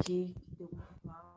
aqui que deu uma palavra.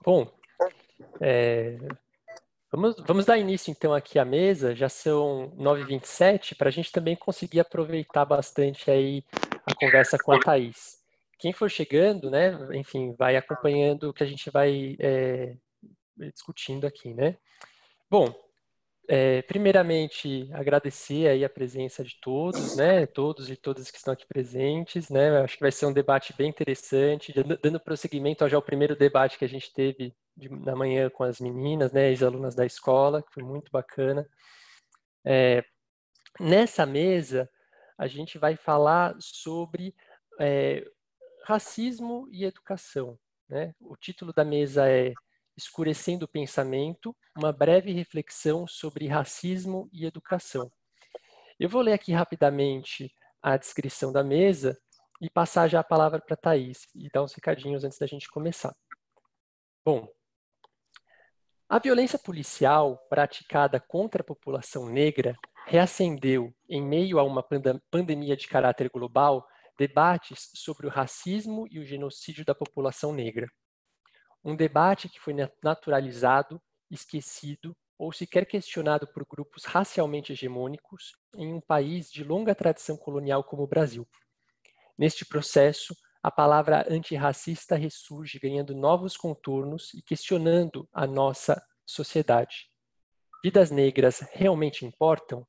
Bom, vamos dar início então aqui à mesa, já são 9h27, para a gente também conseguir aproveitar bastante aí a conversa com a Thaís. Quem for chegando, né, enfim, vai acompanhando o que a gente vai discutindo aqui, né? Bom, primeiramente agradecer aí a presença de todos, né, todos e todas que estão aqui presentes, né, acho que vai ser um debate bem interessante, dando prosseguimento ao primeiro debate que a gente teve na manhã com as meninas, né, ex-alunas da escola, que foi muito bacana. Nessa mesa, a gente vai falar sobre racismo e educação, né? O título da mesa é Escurecendo o Pensamento, uma breve reflexão sobre racismo e educação. Eu vou ler aqui rapidamente a descrição da mesa e passar já a palavra para a Thaís e dar uns recadinhos antes da gente começar. Bom, a violência policial praticada contra a população negra reacendeu, em meio a uma pandemia de caráter global, debates sobre o racismo e o genocídio da população negra. Um debate que foi naturalizado, esquecido ou sequer questionado por grupos racialmente hegemônicos em um país de longa tradição colonial como o Brasil. Neste processo, a palavra antirracista ressurge ganhando novos contornos e questionando a nossa sociedade. Vidas negras realmente importam?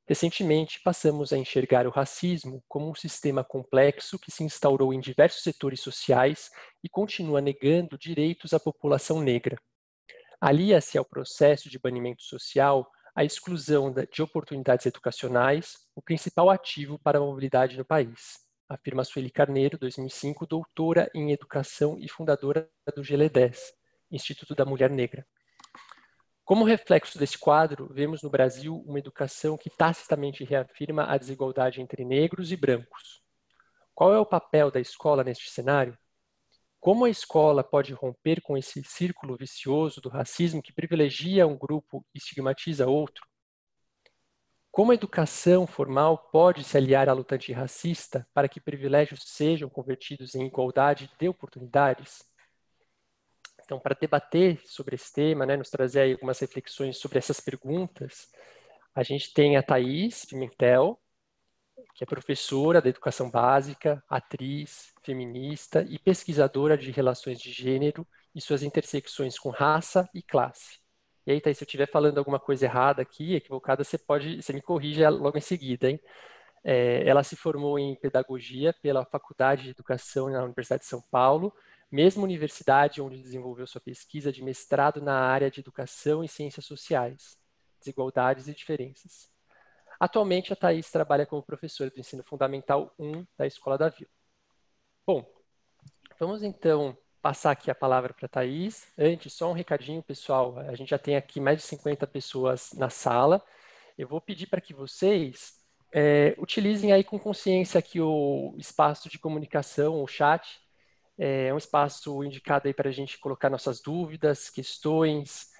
Recentemente, passamos a enxergar o racismo como um sistema complexo que se instaurou em diversos setores sociais e continua negando direitos à população negra. Alia-se ao processo de banimento social a exclusão de oportunidades educacionais, o principal ativo para a mobilidade no país, afirma Sueli Carneiro, 2005, doutora em educação e fundadora do GLE10, Instituto da Mulher Negra. Como reflexo desse quadro, vemos no Brasil uma educação que tacitamente reafirma a desigualdade entre negros e brancos. Qual é o papel da escola neste cenário? Como a escola pode romper com esse círculo vicioso do racismo que privilegia um grupo e estigmatiza outro? Como a educação formal pode se aliar à luta antirracista para que privilégios sejam convertidos em igualdade de oportunidades? Então, para debater sobre esse tema, né, nos trazer aí algumas reflexões sobre essas perguntas, a gente tem a Thaís Pimentel, que é professora da educação básica, atriz, feminista e pesquisadora de relações de gênero e suas intersecções com raça e classe. E aí, Thaís, se eu estiver falando alguma coisa errada aqui, equivocada, você me corrige logo em seguida, hein? Ela se formou em pedagogia pela Faculdade de Educação na Universidade de São Paulo, mesma universidade onde desenvolveu sua pesquisa de mestrado na área de Educação e Ciências Sociais, Desigualdades e Diferenças. Atualmente, a Thaís trabalha como professora do Ensino Fundamental 1 da Escola da Vila. Bom, vamos então passar aqui a palavra para a Thaís. Antes, só um recadinho, pessoal. A gente já tem aqui mais de 50 pessoas na sala. Eu vou pedir para que vocês utilizem aí com consciência aqui o espaço de comunicação, o chat. É um espaço indicado aí para a gente colocar nossas dúvidas, questões,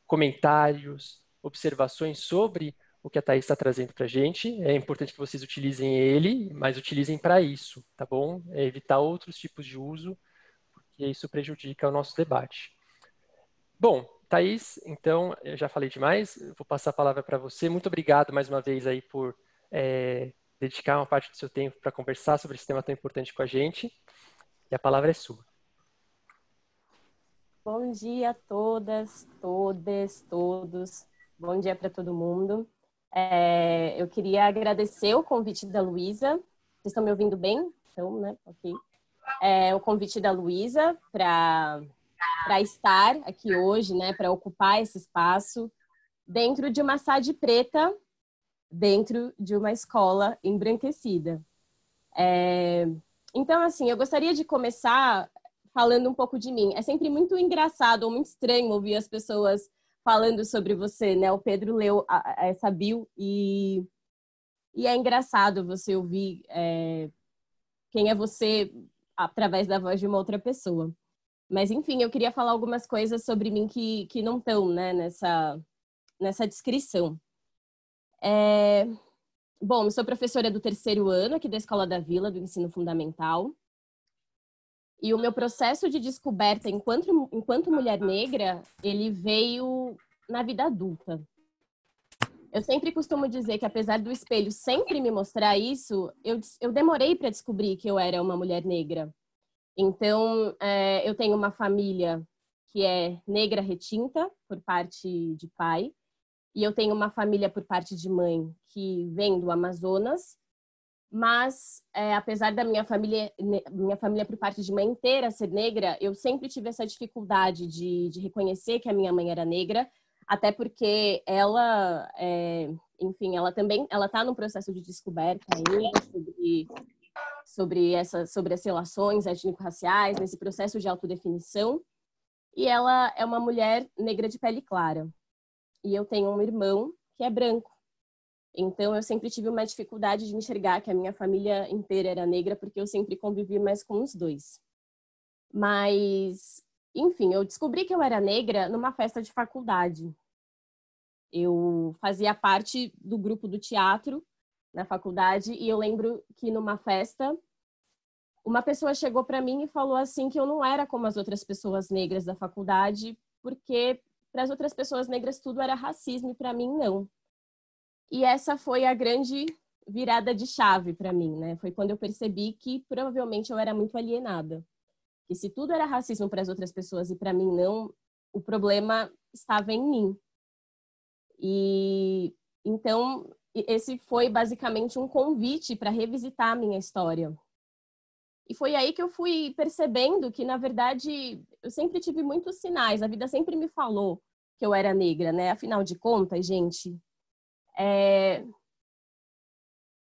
comentários, observações sobre o que a Thaís está trazendo para a gente. É importante que vocês utilizem ele, mas utilizem para isso, tá bom? Evitar outros tipos de uso, porque isso prejudica o nosso debate. Bom, Thaís, então, eu já falei demais, eu vou passar a palavra para você. Muito obrigado mais uma vez aí por dedicar uma parte do seu tempo para conversar sobre esse tema tão importante com a gente. E a palavra é sua. Bom dia a todas, todes, todos. Bom dia para todo mundo. Eu queria agradecer o convite da Luísa. Vocês estão me ouvindo bem? Então, né? Ok. O convite da Luísa para estar aqui hoje, né? Para ocupar esse espaço dentro de uma sade preta, dentro de uma escola embranquecida. Então, assim, eu gostaria de começar falando um pouco de mim. É sempre muito engraçado ou muito estranho ouvir as pessoas falando sobre você, né? O Pedro leu essa bio e é engraçado você ouvir quem é você através da voz de uma outra pessoa. Mas, enfim, eu queria falar algumas coisas sobre mim que não estão, né, nessa descrição. Bom, eu sou professora do 3º ano aqui da Escola da Vila, do Ensino Fundamental. E o meu processo de descoberta enquanto mulher negra, ele veio na vida adulta. Eu sempre costumo dizer que, apesar do espelho sempre me mostrar isso, eu demorei para descobrir que eu era uma mulher negra. Então, eu tenho uma família que é negra retinta, por parte de pai, e eu tenho uma família por parte de mãe que vem do Amazonas, mas apesar da minha família por parte de mãe inteira ser negra, eu sempre tive essa dificuldade de reconhecer que a minha mãe era negra, até porque ela, enfim, ela está num processo de descoberta ainda sobre as relações étnico-raciais, nesse processo de autodefinição, e ela é uma mulher negra de pele clara. E eu tenho um irmão que é branco. Então, eu sempre tive uma dificuldade de enxergar que a minha família inteira era negra, porque eu sempre convivi mais com os dois. Mas, enfim, eu descobri que eu era negra numa festa de faculdade. Eu fazia parte do grupo do teatro na faculdade e eu lembro que numa festa, uma pessoa chegou para mim e falou assim que eu não era como as outras pessoas negras da faculdade, porque para as outras pessoas negras tudo era racismo e para mim não. E essa foi a grande virada de chave para mim, né? Foi quando eu percebi que provavelmente eu era muito alienada. Que se tudo era racismo para as outras pessoas e para mim não, o problema estava em mim. E então esse foi basicamente um convite para revisitar a minha história. E foi aí que eu fui percebendo que, na verdade, eu sempre tive muitos sinais. A vida sempre me falou que eu era negra, né? Afinal de contas, gente,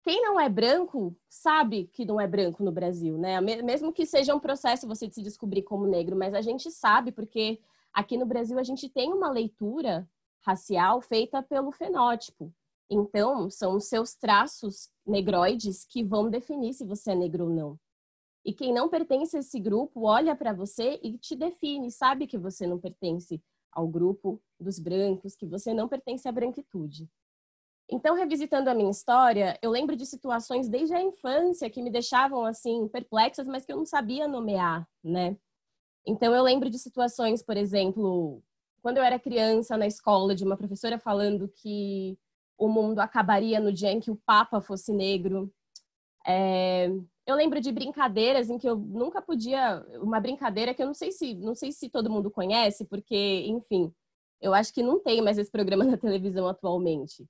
quem não é branco sabe que não é branco no Brasil, né? Mesmo que seja um processo você de se descobrir como negro, mas a gente sabe porque aqui no Brasil a gente tem uma leitura racial feita pelo fenótipo. Então, são os seus traços negroides que vão definir se você é negro ou não. E quem não pertence a esse grupo olha para você e te define, sabe que você não pertence ao grupo dos brancos, que você não pertence à branquitude. Então, revisitando a minha história, eu lembro de situações desde a infância que me deixavam, assim, perplexas, mas que eu não sabia nomear, né? Então, eu lembro de situações, por exemplo, quando eu era criança na escola, de uma professora falando que o mundo acabaria no dia em que o Papa fosse negro. Eu lembro de brincadeiras em que eu nunca podia... Uma brincadeira que eu não sei se todo mundo conhece, porque, enfim, eu acho que não tem mais esse programa na televisão atualmente.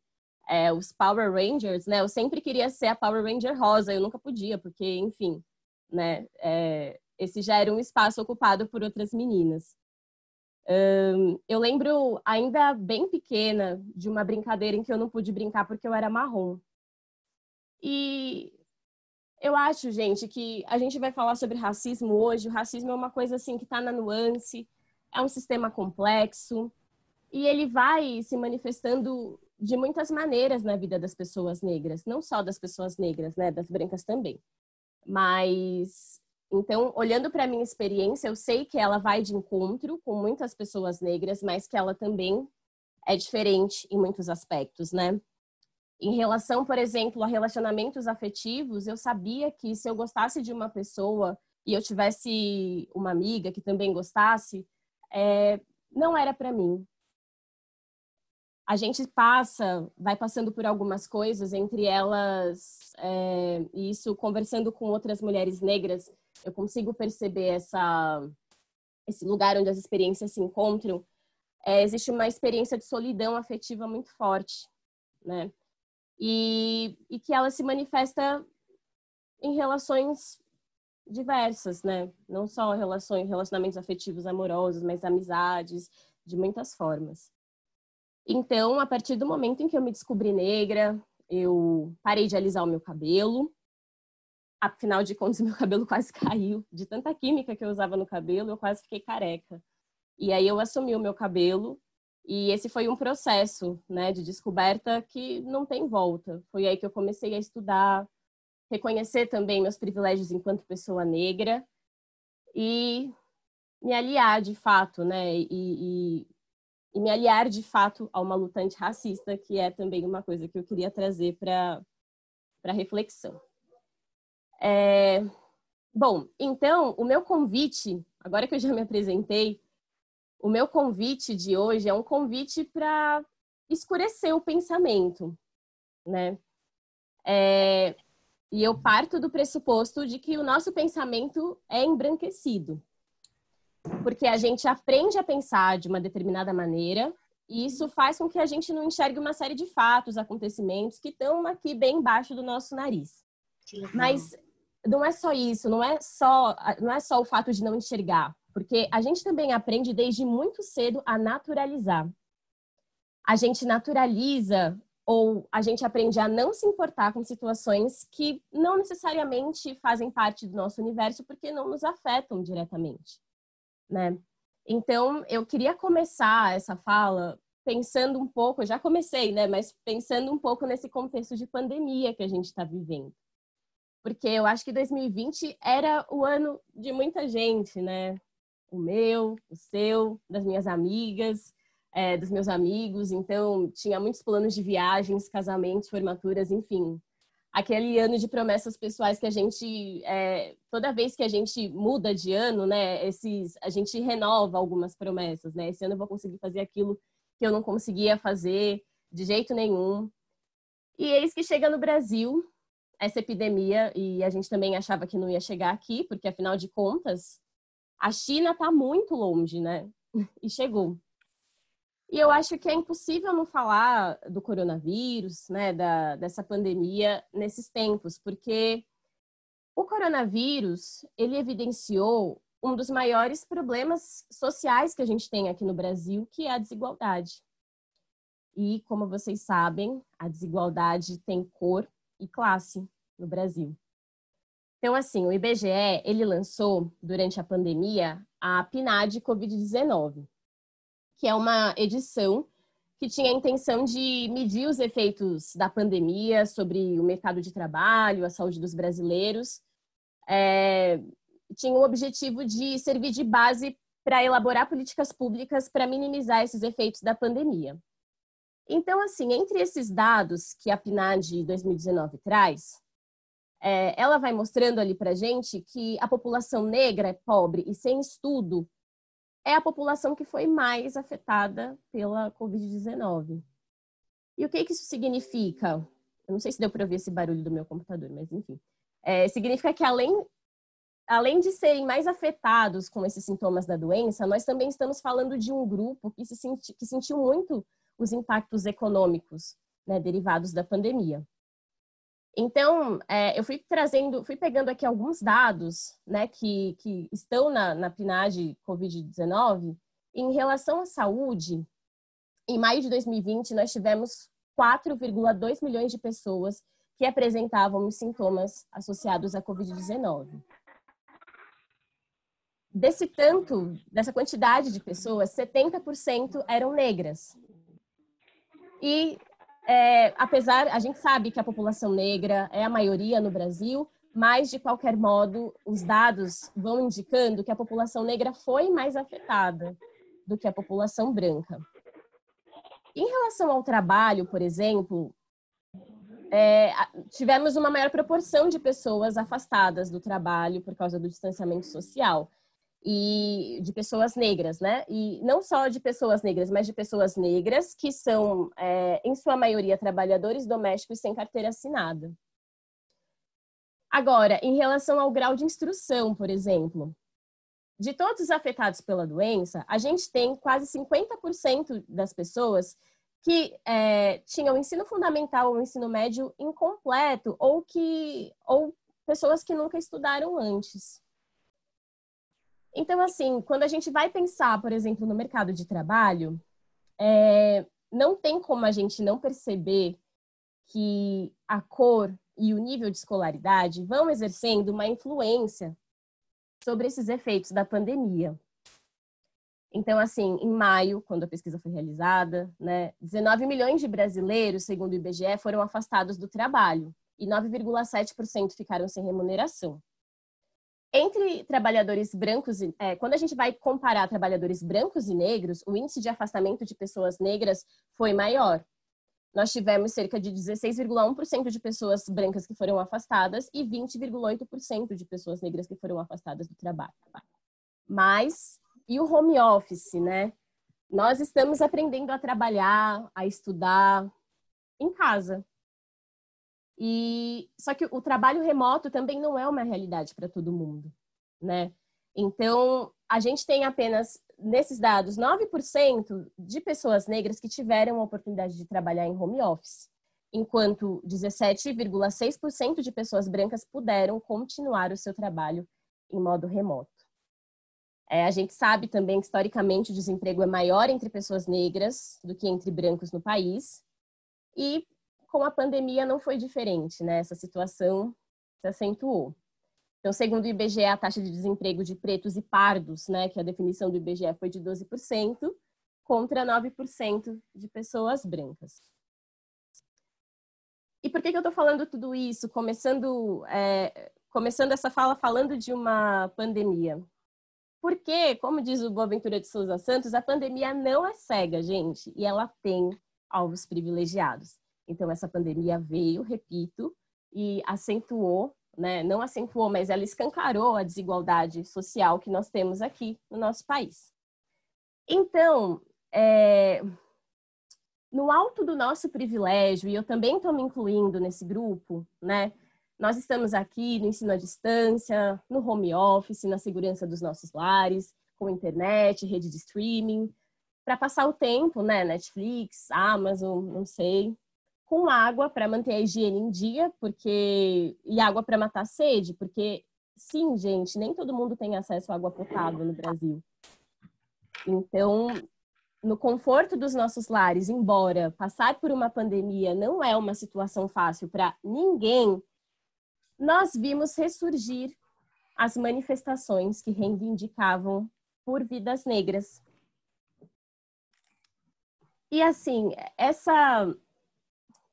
Os Power Rangers, né? Eu sempre queria ser a Power Ranger rosa, eu nunca podia, porque, enfim, né? Esse já era um espaço ocupado por outras meninas. Eu lembro, ainda bem pequena, de uma brincadeira em que eu não pude brincar porque eu era marrom. E eu acho, gente, que a gente vai falar sobre racismo hoje. O racismo é uma coisa assim que está na nuance, é um sistema complexo, e ele vai se manifestando de muitas maneiras na vida das pessoas negras, não só das pessoas negras, né, das brancas também. Mas, então, olhando para a minha experiência, eu sei que ela vai de encontro com muitas pessoas negras, mas que ela também é diferente em muitos aspectos, né? Em relação, por exemplo, a relacionamentos afetivos, eu sabia que se eu gostasse de uma pessoa e eu tivesse uma amiga que também gostasse, não era para mim. A gente vai passando por algumas coisas, entre elas, e isso conversando com outras mulheres negras, eu consigo perceber esse lugar onde as experiências se encontram. Existe uma experiência de solidão afetiva muito forte, né? E que ela se manifesta em relações diversas, né? Não só relacionamentos afetivos amorosos, mas amizades, de muitas formas. Então, a partir do momento em que eu me descobri negra, eu parei de alisar o meu cabelo. Afinal de contas, meu cabelo quase caiu. De tanta química que eu usava no cabelo, eu quase fiquei careca. E aí eu assumi o meu cabelo. E esse foi um processo, né, de descoberta que não tem volta. Foi aí que eu comecei a estudar, reconhecer também meus privilégios enquanto pessoa negra e me aliar de fato, né, e me aliar de fato a uma luta antirracista, que é também uma coisa que eu queria trazer para reflexão. Bom, então, o meu convite, agora que eu já me apresentei, o meu convite de hoje é um convite para escurecer o pensamento, né? E eu parto do pressuposto de que o nosso pensamento é embranquecido, porque a gente aprende a pensar de uma determinada maneira e isso faz com que a gente não enxergue uma série de fatos, acontecimentos que estão aqui bem embaixo do nosso nariz. Mas não é só isso, não é só o fato de não enxergar, porque a gente também aprende desde muito cedo a naturalizar. A gente naturaliza ou a gente aprende a não se importar com situações que não necessariamente fazem parte do nosso universo porque não nos afetam diretamente, né? Então, eu queria começar essa fala pensando um pouco, eu já comecei, né? Mas pensando um pouco nesse contexto de pandemia que a gente está vivendo. Porque eu acho que 2020 era o ano de muita gente, né? O meu, o seu, das minhas amigas, dos meus amigos. Então, tinha muitos planos de viagens, casamentos, formaturas, enfim. Aquele ano de promessas pessoais que a gente, toda vez que a gente muda de ano, né? A gente renova algumas promessas, né? Esse ano eu vou conseguir fazer aquilo que eu não conseguia fazer de jeito nenhum. E eis que chega no Brasil essa epidemia, e a gente também achava que não ia chegar aqui, porque afinal de contas, a China está muito longe, né? E chegou. E eu acho que é impossível não falar do coronavírus, né? Dessa pandemia nesses tempos, porque o coronavírus, ele evidenciou um dos maiores problemas sociais que a gente tem aqui no Brasil, que é a desigualdade. E, como vocês sabem, a desigualdade tem cor e classe no Brasil. Então, assim, o IBGE, ele lançou, durante a pandemia, a PNAD Covid-19. que é uma edição que tinha a intenção de medir os efeitos da pandemia sobre o mercado de trabalho, a saúde dos brasileiros. Tinha o objetivo de servir de base para elaborar políticas públicas para minimizar esses efeitos da pandemia. Então, assim, entre esses dados que a PNAD 2019 traz, ela vai mostrando ali para a gente que a população negra, pobre e sem estudo é a população que foi mais afetada pela Covid-19. E o que isso significa? Eu não sei se deu para ouvir esse barulho do meu computador, mas enfim. Significa que além de serem mais afetados com esses sintomas da doença, nós também estamos falando de um grupo que sentiu muito os impactos econômicos, né, derivados da pandemia. Então, eu fui pegando aqui alguns dados, né, que estão na PNAD Covid-19. Em relação à saúde, em maio de 2020, nós tivemos 4,2 milhões de pessoas que apresentavam os sintomas associados à Covid-19. Dessa quantidade de pessoas, 70% eram negras. E a gente sabe que a população negra é a maioria no Brasil, mas, de qualquer modo, os dados vão indicando que a população negra foi mais afetada do que a população branca. Em relação ao trabalho, por exemplo, tivemos uma maior proporção de pessoas afastadas do trabalho por causa do distanciamento social e de pessoas negras, né? E não só de pessoas negras, mas de pessoas negras que são, em sua maioria, trabalhadores domésticos sem carteira assinada. Agora, em relação ao grau de instrução, por exemplo, de todos os afetados pela doença, a gente tem quase 50% das pessoas que tinham ensino fundamental ou ensino médio incompleto ou pessoas que nunca estudaram antes. Então, assim, quando a gente vai pensar, por exemplo, no mercado de trabalho, não tem como a gente não perceber que a cor e o nível de escolaridade vão exercendo uma influência sobre esses efeitos da pandemia. Então, assim, em maio, quando a pesquisa foi realizada, né, 19 milhões de brasileiros, segundo o IBGE, foram afastados do trabalho e 9,7% ficaram sem remuneração. Entre trabalhadores brancos, quando a gente vai comparar trabalhadores brancos e negros, o índice de afastamento de pessoas negras foi maior. Nós tivemos cerca de 16,1% de pessoas brancas que foram afastadas e 20,8% de pessoas negras que foram afastadas do trabalho. E o home office, né? Nós estamos aprendendo a trabalhar, a estudar em casa. Só que o trabalho remoto também não é uma realidade para todo mundo, né? Então, a gente tem apenas, nesses dados, 9% de pessoas negras que tiveram a oportunidade de trabalhar em home office, enquanto 17,6% de pessoas brancas puderam continuar o seu trabalho em modo remoto. A gente sabe também que, historicamente, o desemprego é maior entre pessoas negras do que entre brancos no país, e com a pandemia não foi diferente, né? Essa situação se acentuou. Então, segundo o IBGE, a taxa de desemprego de pretos e pardos, né, que a definição do IBGE foi de 12%, contra 9% de pessoas brancas. E por que eu estou falando tudo isso, começando essa fala falando de uma pandemia? Porque, como diz o Boaventura de Souza Santos, a pandemia não é cega, gente, e ela tem alvos privilegiados. Então, essa pandemia veio, repito, e acentuou, né? Não acentuou, mas ela escancarou a desigualdade social que nós temos aqui no nosso país. Então, no alto do nosso privilégio, e eu também estou me incluindo nesse grupo, né? Nós estamos aqui no ensino à distância, no home office, na segurança dos nossos lares, com internet, rede de streaming, para passar o tempo, né? Netflix, Amazon, não sei, com água para manter a higiene em dia, e água para matar a sede, porque, sim, gente, nem todo mundo tem acesso à água potável no Brasil. Então, no conforto dos nossos lares, embora passar por uma pandemia não é uma situação fácil para ninguém, nós vimos ressurgir as manifestações que reivindicavam por vidas negras. E assim, essa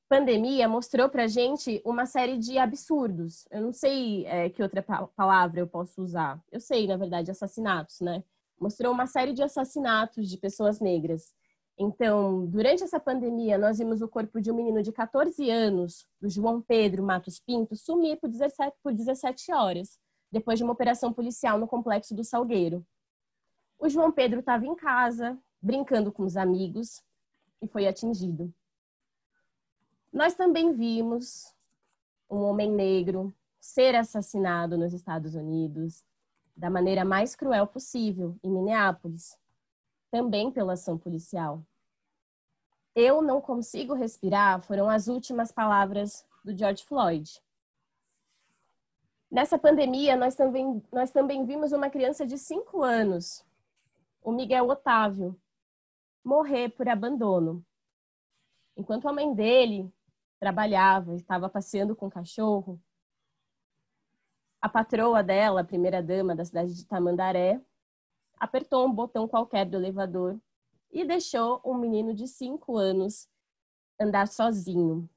pandemia mostrou pra gente uma série de absurdos. Eu não sei que outra palavra eu posso usar. Eu sei, na verdade, assassinatos, né? Mostrou uma série de assassinatos de pessoas negras. Então, durante essa pandemia, nós vimos o corpo de um menino de 14 anos, do João Pedro Matos Pinto, sumir por 17 horas, depois de uma operação policial no Complexo do Salgueiro. O João Pedro estava em casa, brincando com os amigos, e foi atingido. Nós também vimos um homem negro ser assassinado nos Estados Unidos da maneira mais cruel possível, em Minneapolis, também pela ação policial. Eu não consigo respirar foram as últimas palavras do George Floyd. Nessa pandemia, nós também vimos uma criança de 5 anos, o Miguel Otávio, morrer por abandono. Enquanto a mãe dele trabalhava, estava passeando com o cachorro, a patroa dela, a primeira-dama da cidade de Tamandaré, apertou um botão qualquer do elevador e deixou um menino de 5 anos andar sozinho,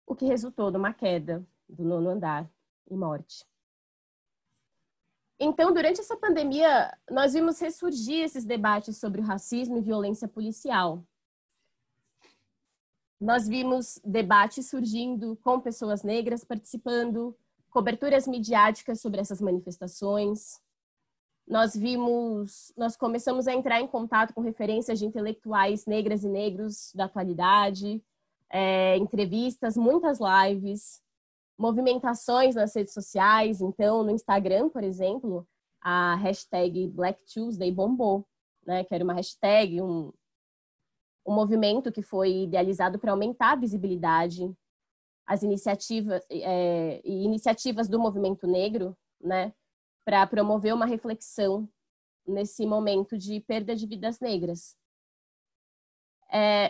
o que resultou numa queda do 9º andar e morte. Então, durante essa pandemia, nós vimos ressurgir esses debates sobre o racismo e violência policial. Nós vimos debates surgindo com pessoas negras participando, coberturas midiáticas sobre essas manifestações. Nós começamos a entrar em contato com referências de intelectuais negras e negros da atualidade, entrevistas, muitas lives, movimentações nas redes sociais. Então, no Instagram, por exemplo, a hashtag Black Tuesday bombou, né? Que era uma hashtag, um movimento que foi idealizado para aumentar a visibilidade, as iniciativas do movimento negro, né? Para promover uma reflexão nesse momento de perda de vidas negras.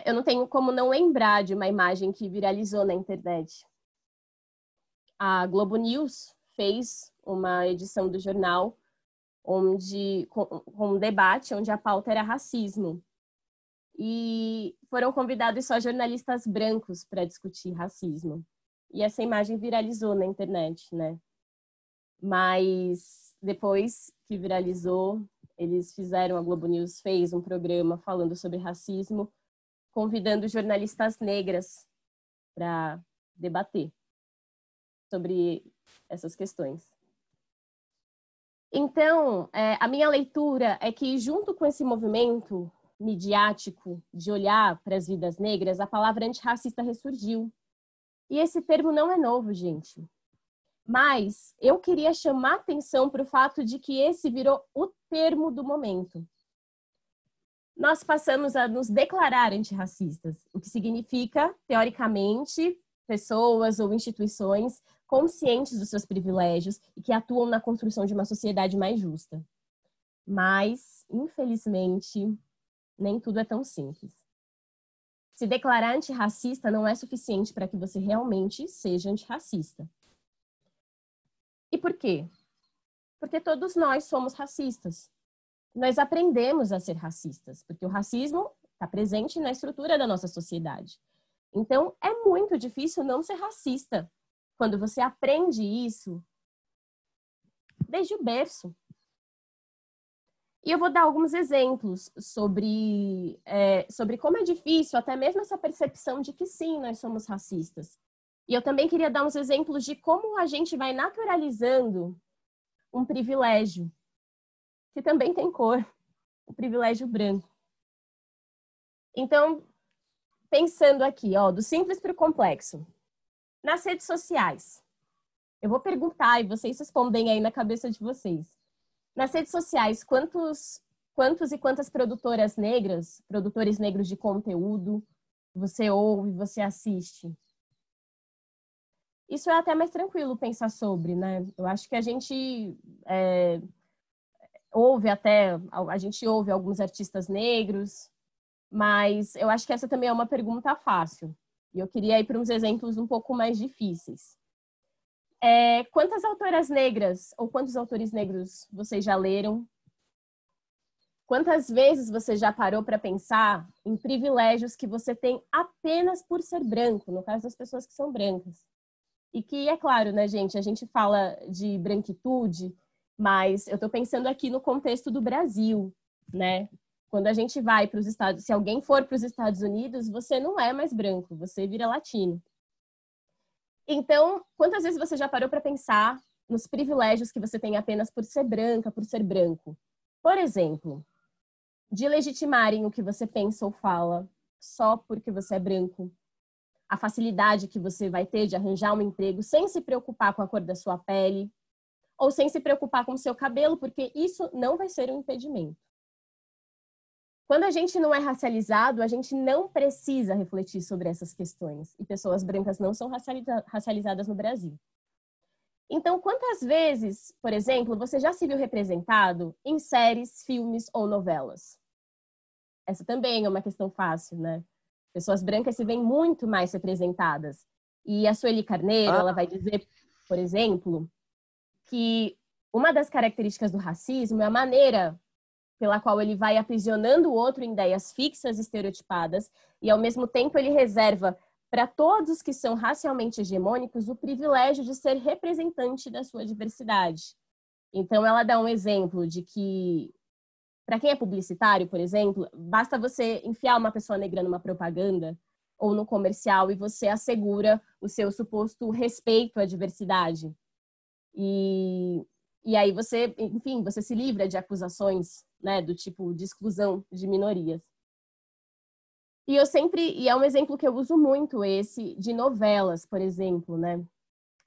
Eu não tenho como não lembrar de uma imagem que viralizou na internet. A Globo News fez uma edição do jornal com um debate onde a pauta era racismo. E foram convidados só jornalistas brancos para discutir racismo. E essa imagem viralizou na internet, né? Mas depois que viralizou, a Globo News fez um programa falando sobre racismo, convidando jornalistas negras para debater sobre essas questões. Então, a minha leitura é que, junto com esse movimento midiático de olhar para as vidas negras, a palavra antirracista ressurgiu. E esse termo não é novo, gente. Mas eu queria chamar atenção para o fato de que esse virou o termo do momento. Nós passamos a nos declarar antirracistas, o que significa, teoricamente, pessoas ou instituições conscientes dos seus privilégios e que atuam na construção de uma sociedade mais justa. Mas, infelizmente, nem tudo é tão simples. Se declarar antirracista não é suficiente para que você realmente seja antirracista. E por quê? Porque todos nós somos racistas. Nós aprendemos a ser racistas, porque o racismo está presente na estrutura da nossa sociedade. Então, é muito difícil não ser racista quando você aprende isso desde o berço. E eu vou dar alguns exemplos sobre como é difícil até mesmo essa percepção de que sim, nós somos racistas. E eu também queria dar uns exemplos de como a gente vai naturalizando um privilégio, que também tem cor, o privilégio branco. Então, pensando aqui, do simples para o complexo. Nas redes sociais, eu vou perguntar e vocês respondem aí na cabeça de vocês. Nas redes sociais, quantos e quantas produtoras negras, produtores negros de conteúdo, você ouve, você assiste? Isso é até mais tranquilo pensar sobre, né? Eu acho que a gente ouve alguns artistas negros, mas eu acho que essa também é uma pergunta fácil. E eu queria ir para uns exemplos um pouco mais difíceis. Quantas autoras negras ou quantos autores negros vocês já leram? Quantas vezes você já parou para pensar em privilégios que você tem apenas por ser branco, no caso das pessoas que são brancas? E que, é claro, né, gente, a gente fala de branquitude, mas eu estou pensando aqui no contexto do Brasil, né? Quando a gente vai para os Estados, se alguém for para os Estados Unidos, você não é mais branco, você vira latino. Então, quantas vezes você já parou para pensar nos privilégios que você tem apenas por ser branca, por ser branco? Por exemplo, de legitimarem o que você pensa ou fala só porque você é branco. A facilidade que você vai ter de arranjar um emprego sem se preocupar com a cor da sua pele ou sem se preocupar com o seu cabelo, porque isso não vai ser um impedimento. Quando a gente não é racializado, a gente não precisa refletir sobre essas questões. E pessoas brancas não são racializadas no Brasil. Então, quantas vezes, por exemplo, você já se viu representado em séries, filmes ou novelas? Essa também é uma questão fácil, né? Pessoas brancas se veem muito mais representadas. E a Sueli Carneiro, ela vai dizer, por exemplo, que uma das características do racismo é a maneira pela qual ele vai aprisionando o outro em ideias fixas, estereotipadas, e ao mesmo tempo ele reserva para todos que são racialmente hegemônicos o privilégio de ser representante da sua diversidade. Então ela dá um exemplo de que, para quem é publicitário, por exemplo, basta você enfiar uma pessoa negra numa propaganda ou no comercial e você assegura o seu suposto respeito à diversidade. E aí você, enfim, você se livra de acusações, né, do tipo de exclusão de minorias. E é um exemplo que eu uso muito esse de novelas, por exemplo, né?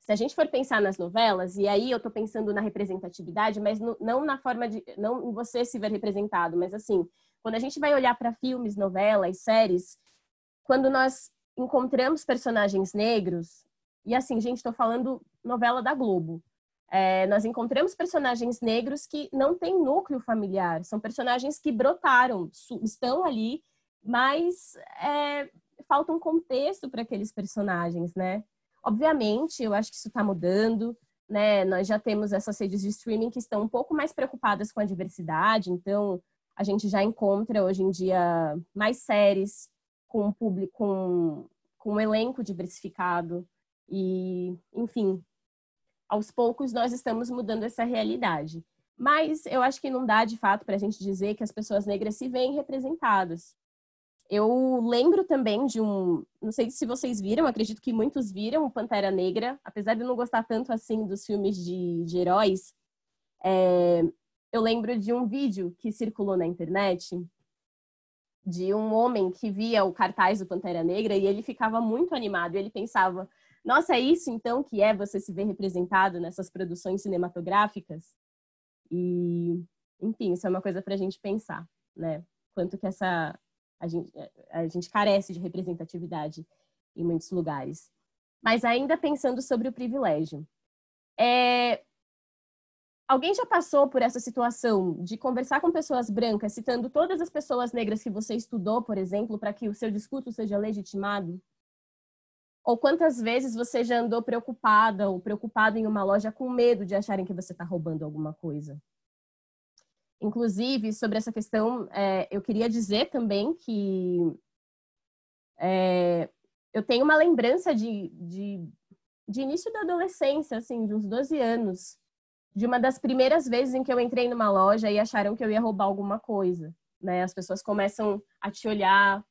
Se a gente for pensar nas novelas, e aí eu tô pensando na representatividade, mas não na forma de, não em você se ver representado, mas assim, quando a gente vai olhar para filmes, novelas, séries, quando nós encontramos personagens negros, e assim, gente, estou falando novela da Globo, nós encontramos personagens negros que não têm núcleo familiar, são personagens que brotaram, estão ali, mas falta um contexto para aqueles personagens, né? Obviamente, eu acho que isso está mudando, né? Nós já temos essas redes de streaming que estão um pouco mais preocupadas com a diversidade, então a gente já encontra hoje em dia mais séries com um público, com um elenco diversificado e, enfim, aos poucos nós estamos mudando essa realidade. Mas eu acho que não dá, de fato, para a gente dizer que as pessoas negras se veem representadas. Eu lembro também de não sei se vocês viram, acredito que muitos viram, o Pantera Negra, apesar de eu não gostar tanto assim dos filmes de heróis, eu lembro de um vídeo que circulou na internet de um homem que via o cartaz do Pantera Negra e ele ficava muito animado, ele pensava, nossa, é isso então que é você se ver representado nessas produções cinematográficas? E, enfim, isso é uma coisa para a gente pensar, né? Quanto que a gente carece de representatividade em muitos lugares. Mas ainda pensando sobre o privilégio. Alguém já passou por essa situação de conversar com pessoas brancas, citando todas as pessoas negras que você estudou, por exemplo, para que o seu discurso seja legitimado? Ou quantas vezes você já andou preocupada ou preocupado em uma loja com medo de acharem que você está roubando alguma coisa? Inclusive, sobre essa questão, eu queria dizer também que eu tenho uma lembrança de início da adolescência, assim, de uns 12 anos, de uma das primeiras vezes em que eu entrei numa loja e acharam que eu ia roubar alguma coisa, né? As pessoas começam a te olhar,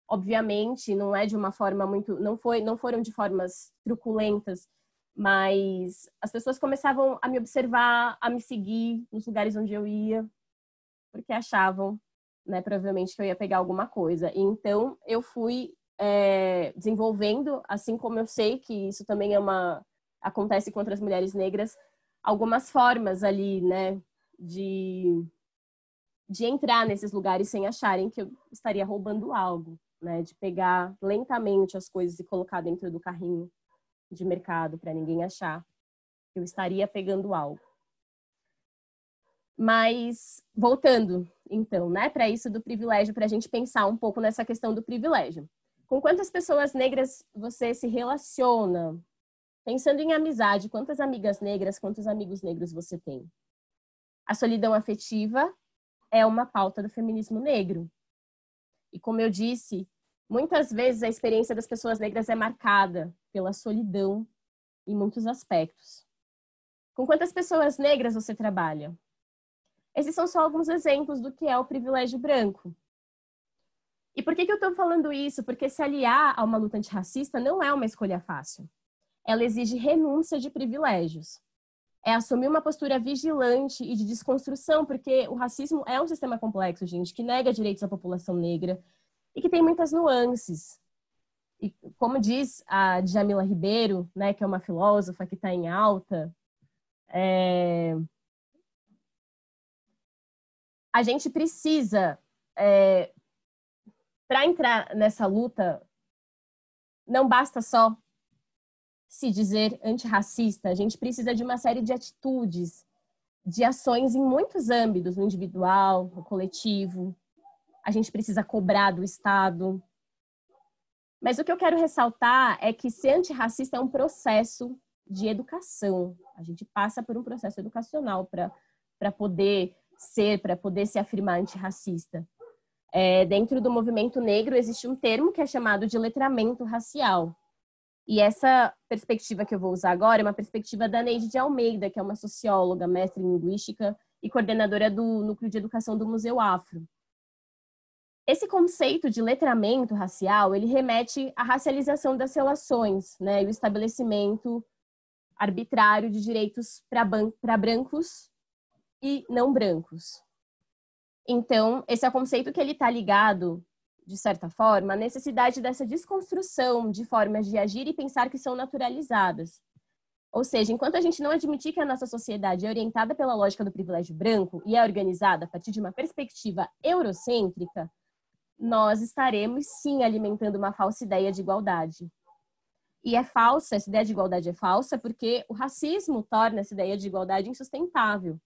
obviamente, não é de uma forma muito, não foram de formas truculentas, mas as pessoas começavam a me observar, a me seguir nos lugares onde eu ia, porque achavam, né, provavelmente que eu ia pegar alguma coisa. E então eu fui desenvolvendo, assim como eu sei que isso também acontece com outras mulheres negras, algumas formas ali, né, de entrar nesses lugares sem acharem que eu estaria roubando algo, né, de pegar lentamente as coisas e colocar dentro do carrinho de mercado para ninguém achar que eu estaria pegando algo. Mas, voltando, então, né, para isso do privilégio, para a gente pensar um pouco nessa questão do privilégio. Com quantas pessoas negras você se relaciona? Pensando em amizade, quantas amigas negras, quantos amigos negros você tem? A solidão afetiva é uma pauta do feminismo negro. E como eu disse, muitas vezes a experiência das pessoas negras é marcada pela solidão em muitos aspectos. Com quantas pessoas negras você trabalha? Esses são só alguns exemplos do que é o privilégio branco. E por que eu estou falando isso? Porque se aliar a uma luta antirracista não é uma escolha fácil. Ela exige renúncia de privilégios. É assumir uma postura vigilante e de desconstrução, porque o racismo é um sistema complexo, gente, que nega direitos à população negra e que tem muitas nuances. E como diz a Djamila Ribeiro, né, que é uma filósofa que está em alta, a gente precisa, para entrar nessa luta, não basta só se dizer antirracista, a gente precisa de uma série de atitudes, de ações em muitos âmbitos, no individual, no coletivo. A gente precisa cobrar do Estado. Mas o que eu quero ressaltar é que ser antirracista é um processo de educação. A gente passa por um processo educacional para poder se afirmar antirracista. Dentro do movimento negro existe um termo que é chamado de letramento racial. E essa perspectiva que eu vou usar agora é uma perspectiva da Neide de Almeida, que é uma socióloga, mestre em linguística e coordenadora do Núcleo de Educação do Museu Afro. Esse conceito de letramento racial, ele remete à racialização das relações, né, e o estabelecimento arbitrário de direitos para brancos e não brancos. Então, esse é o conceito que ele está ligado, de certa forma, à necessidade dessa desconstrução de formas de agir e pensar que são naturalizadas. Ou seja, enquanto a gente não admitir que a nossa sociedade é orientada pela lógica do privilégio branco e é organizada a partir de uma perspectiva eurocêntrica, nós estaremos, sim, alimentando uma falsa ideia de igualdade. E é falsa, essa ideia de igualdade é falsa porque o racismo torna essa ideia de igualdade insustentável.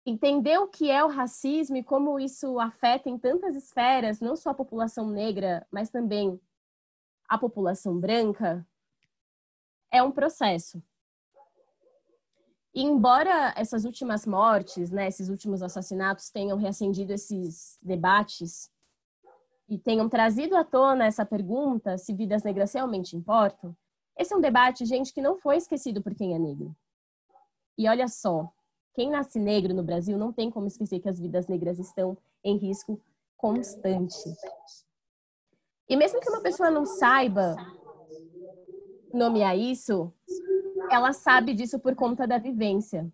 Entender o que é o racismo e como isso afeta em tantas esferas, não só a população negra, mas também a população branca, é um processo. E embora essas últimas mortes, né, esses últimos assassinatos tenham reacendido esses debates e tenham trazido à tona essa pergunta se vidas negras realmente importam, esse é um debate, gente, que não foi esquecido por quem é negro. E olha só, quem nasce negro no Brasil não tem como esquecer que as vidas negras estão em risco constante. E mesmo que uma pessoa não saiba nomear isso, ela sabe disso por conta da vivência.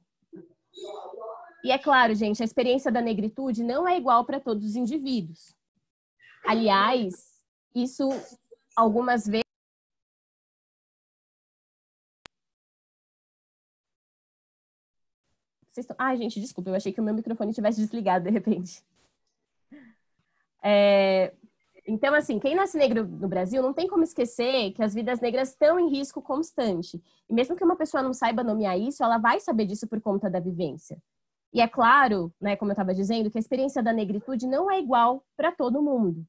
E é claro, gente, a experiência da negritude não é igual para todos os indivíduos. Aliás, isso algumas vezes... Ai, gente, desculpa, eu achei que o meu microfone tivesse desligado de repente. Então, assim, quem nasce negro no Brasil não tem como esquecer que as vidas negras estão em risco constante. E mesmo que uma pessoa não saiba nomear isso, ela vai saber disso por conta da vivência. E é claro, né, como eu estava dizendo, que a experiência da negritude não é igual para todo mundo.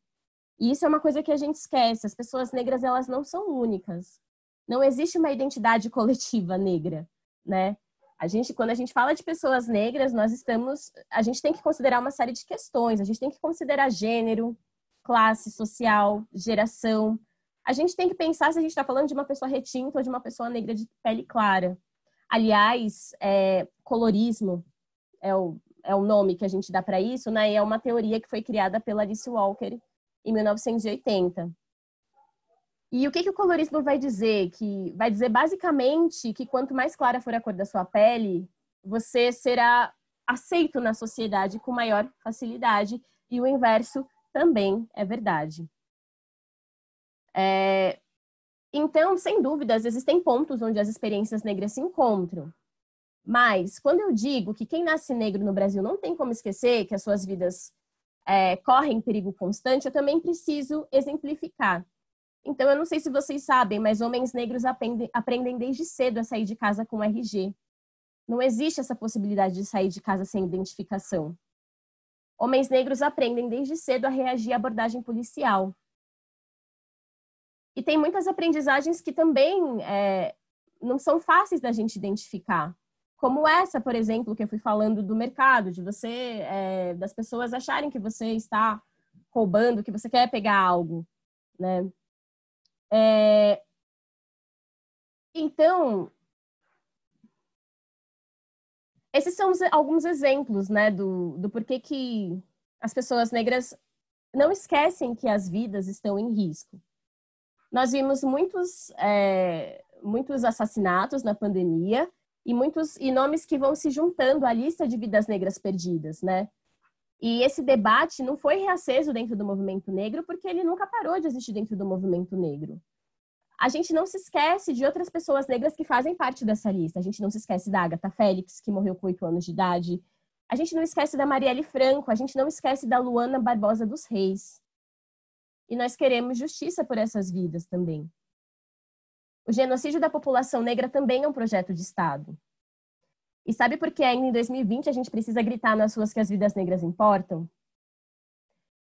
E isso é uma coisa que a gente esquece. As pessoas negras, elas não são únicas. Não existe uma identidade coletiva negra, né? Quando a gente fala de pessoas negras, a gente tem que considerar uma série de questões. A gente tem que considerar gênero, classe social, geração. A gente tem que pensar se a gente está falando de uma pessoa retinta ou de uma pessoa negra de pele clara. Aliás, colorismo é o nome que a gente dá para isso, né? E é uma teoria que foi criada pela Alice Walker em 1980. E o que o colorismo vai dizer? Que vai dizer basicamente que quanto mais clara for a cor da sua pele, você será aceito na sociedade com maior facilidade, e o inverso também é verdade. Então, sem dúvidas, existem pontos onde as experiências negras se encontram. Mas, quando eu digo que quem nasce negro no Brasil não tem como esquecer que as suas vidas correm perigo constante, eu também preciso exemplificar. Então, eu não sei se vocês sabem, mas homens negros aprendem desde cedo a sair de casa com RG. Não existe essa possibilidade de sair de casa sem identificação. Homens negros aprendem desde cedo a reagir à abordagem policial. E tem muitas aprendizagens que também não são fáceis da gente identificar. como essa, por exemplo, que eu fui falando do mercado, de você, das pessoas acharem que você está roubando, que você quer pegar algo, né? Então, esses são alguns exemplos, né, do porquê que as pessoas negras não esquecem que as vidas estão em risco. Nós vimos muitos assassinatos na pandemia e nomes que vão se juntando à lista de vidas negras perdidas, né? E esse debate não foi reaceso dentro do movimento negro porque ele nunca parou de existir dentro do movimento negro. A gente não se esquece de outras pessoas negras que fazem parte dessa lista. A gente não se esquece da Agatha Félix, que morreu com 8 anos de idade. A gente não esquece da Marielle Franco. A gente não esquece da Luana Barbosa dos Reis. E nós queremos justiça por essas vidas também. O genocídio da população negra também é um projeto de Estado. E sabe por que ainda em 2020 a gente precisa gritar nas ruas que as vidas negras importam?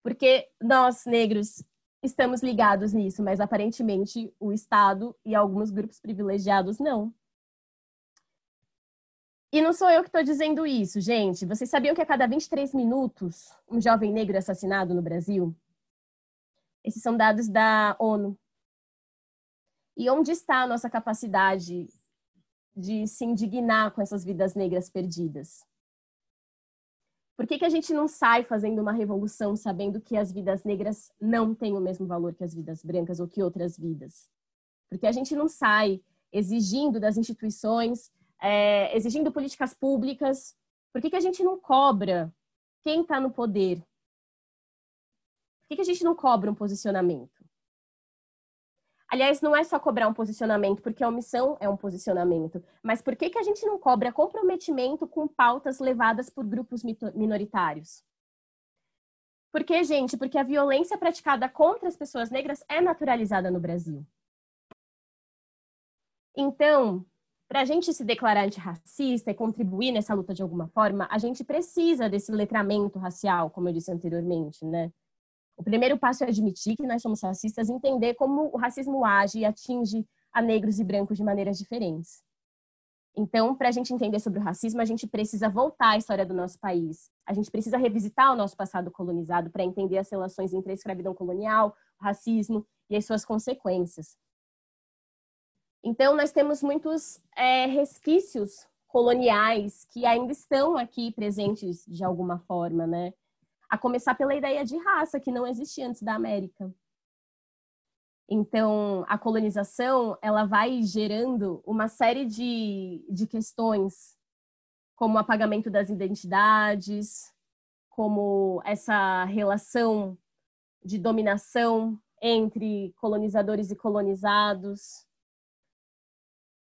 Porque nós, negros, estamos ligados nisso, mas aparentemente o Estado e alguns grupos privilegiados não. E não sou eu que estou dizendo isso, gente. Vocês sabiam que a cada 23 minutos um jovem negro é assassinado no Brasil? Esses são dados da ONU. E onde está a nossa capacidade de se indignar com essas vidas negras perdidas? Por que a gente não sai fazendo uma revolução sabendo que as vidas negras não têm o mesmo valor que as vidas brancas ou que outras vidas? Por que a gente não sai exigindo das instituições, exigindo políticas públicas? Por que a gente não cobra quem está no poder? Por que a gente não cobra um posicionamento? Aliás, não é só cobrar um posicionamento, porque a omissão é um posicionamento. Mas por que a gente não cobra comprometimento com pautas levadas por grupos minoritários? Por que, gente? Porque a violência praticada contra as pessoas negras é naturalizada no Brasil. Então, para a gente se declarar antirracista e contribuir nessa luta de alguma forma, a gente precisa desse letramento racial, como eu disse anteriormente, né? O primeiro passo é admitir que nós somos racistas e entender como o racismo age e atinge a negros e brancos de maneiras diferentes. Então, para a gente entender sobre o racismo, a gente precisa voltar à história do nosso país. A gente precisa revisitar o nosso passado colonizado para entender as relações entre a escravidão colonial, o racismo e as suas consequências. Então, nós temos muitos resquícios coloniais que ainda estão aqui presentes de alguma forma, né? A começar pela ideia de raça, que não existia antes da América. Então, a colonização, ela vai gerando uma série de questões, como o apagamento das identidades, como essa relação de dominação entre colonizadores e colonizados.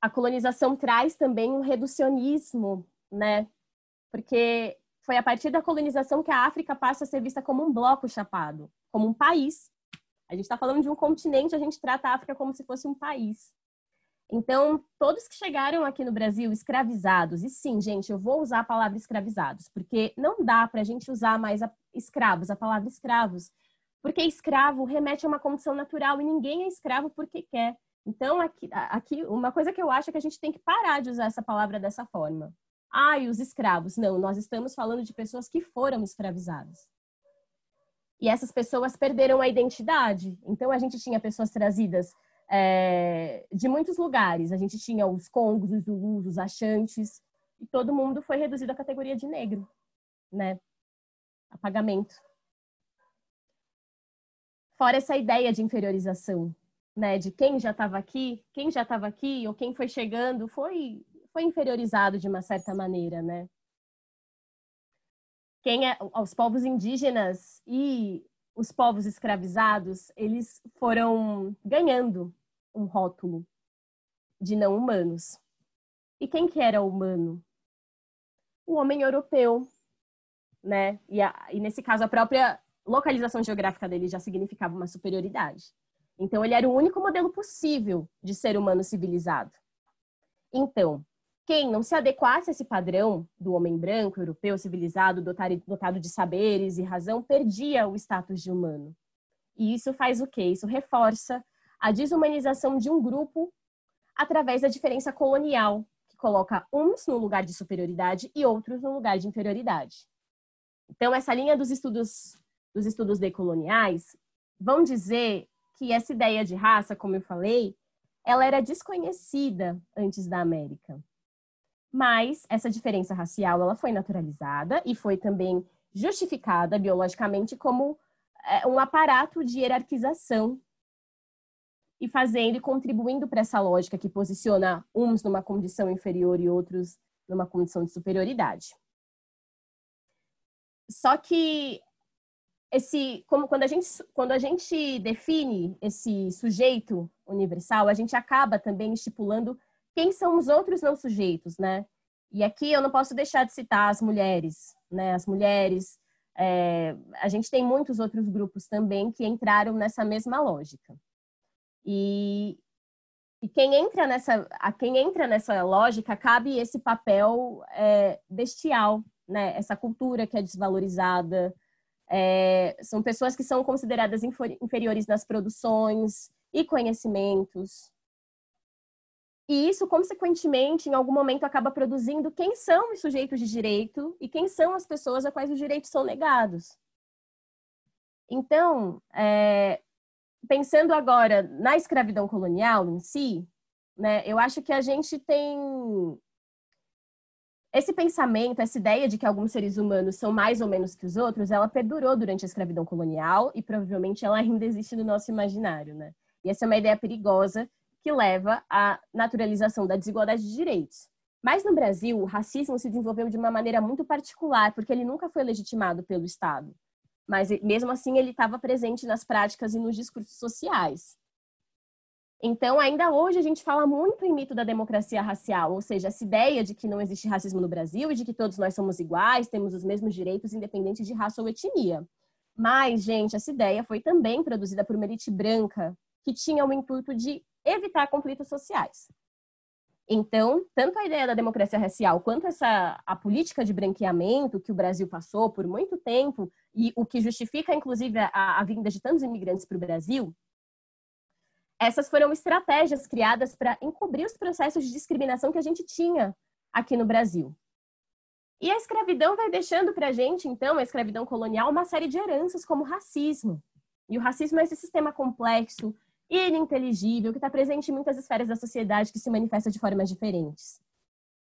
A colonização traz também um reducionismo, né? Porque foi a partir da colonização que a África passa a ser vista como um bloco chapado, como um país. A gente está falando de um continente, a gente trata a África como se fosse um país. Então, todos que chegaram aqui no Brasil escravizados, e sim, gente, eu vou usar a palavra escravizados, porque não dá para a gente usar mais escravos, a palavra escravos, porque escravo remete a uma condição natural e ninguém é escravo porque quer. Então, aqui uma coisa que eu acho é que a gente tem que parar de usar essa palavra dessa forma. Ai, os escravos. Não, nós estamos falando de pessoas que foram escravizadas. E essas pessoas perderam a identidade. Então, a gente tinha pessoas trazidas de muitos lugares. A gente tinha os congos, os zulus, os axantes, e todo mundo foi reduzido à categoria de negro, né? Apagamento. Fora essa ideia de inferiorização, né? De quem já estava aqui, ou quem foi chegando, foi inferiorizado de uma certa maneira, né? Os povos indígenas e os povos escravizados, eles foram ganhando um rótulo de não humanos. E quem que era humano? O homem europeu, né? E nesse caso, a própria localização geográfica dele já significava uma superioridade. Então, ele era o único modelo possível de ser humano civilizado. Então, quem não se adequasse a esse padrão do homem branco, europeu, civilizado, dotado de saberes e razão, perdia o status de humano. E isso faz o quê? Isso reforça a desumanização de um grupo através da diferença colonial, que que coloca uns no lugar de superioridade e outros no lugar de inferioridade. Então, essa linha dos estudos decoloniais vão dizer que essa ideia de raça, como eu falei, ela era desconhecida antes da América. Mas essa diferença racial ela foi naturalizada e foi também justificada biologicamente como um aparato de hierarquização e fazendo e contribuindo para essa lógica que posiciona uns numa condição inferior e outros numa condição de superioridade. Só que quando a gente define esse sujeito universal, a gente acaba também estipulando quem são os outros não sujeitos, né? E aqui eu não posso deixar de citar as mulheres, né? As mulheres, a gente tem muitos outros grupos também que entraram nessa mesma lógica. E quem entra nessa lógica cabe esse papel bestial, né? Essa cultura que é desvalorizada. São pessoas que são consideradas inferiores nas produções e conhecimentos. E isso, consequentemente, em algum momento acaba produzindo quem são os sujeitos de direito e quem são as pessoas a quais os direitos são negados. Então, pensando agora na escravidão colonial em si, né, eu acho que a gente tem esse pensamento, essa ideia de que alguns seres humanos são mais ou menos que os outros, ela perdurou durante a escravidão colonial e provavelmente ela ainda existe no nosso imaginário, né? E essa é uma ideia perigosa que leva à naturalização da desigualdade de direitos. Mas no Brasil, o racismo se desenvolveu de uma maneira muito particular, porque ele nunca foi legitimado pelo Estado. Mas mesmo assim ele estava presente nas práticas e nos discursos sociais. Então, ainda hoje, a gente fala muito em mito da democracia racial, ou seja, essa ideia de que não existe racismo no Brasil e de que todos nós somos iguais, temos os mesmos direitos, independente de raça ou etnia. Mas, gente, essa ideia foi também produzida por uma elite branca que tinha o intuito de evitar conflitos sociais. Então, tanto a ideia da democracia racial quanto a política de branqueamento que o Brasil passou por muito tempo, e o que justifica, inclusive, a vinda de tantos imigrantes para o Brasil, essas foram estratégias criadas para encobrir os processos de discriminação que a gente tinha aqui no Brasil. E a escravidão vai deixando para a gente, então, a escravidão colonial, uma série de heranças como o racismo. E o racismo é esse sistema complexo, ininteligível, que está presente em muitas esferas da sociedade que se manifesta de formas diferentes.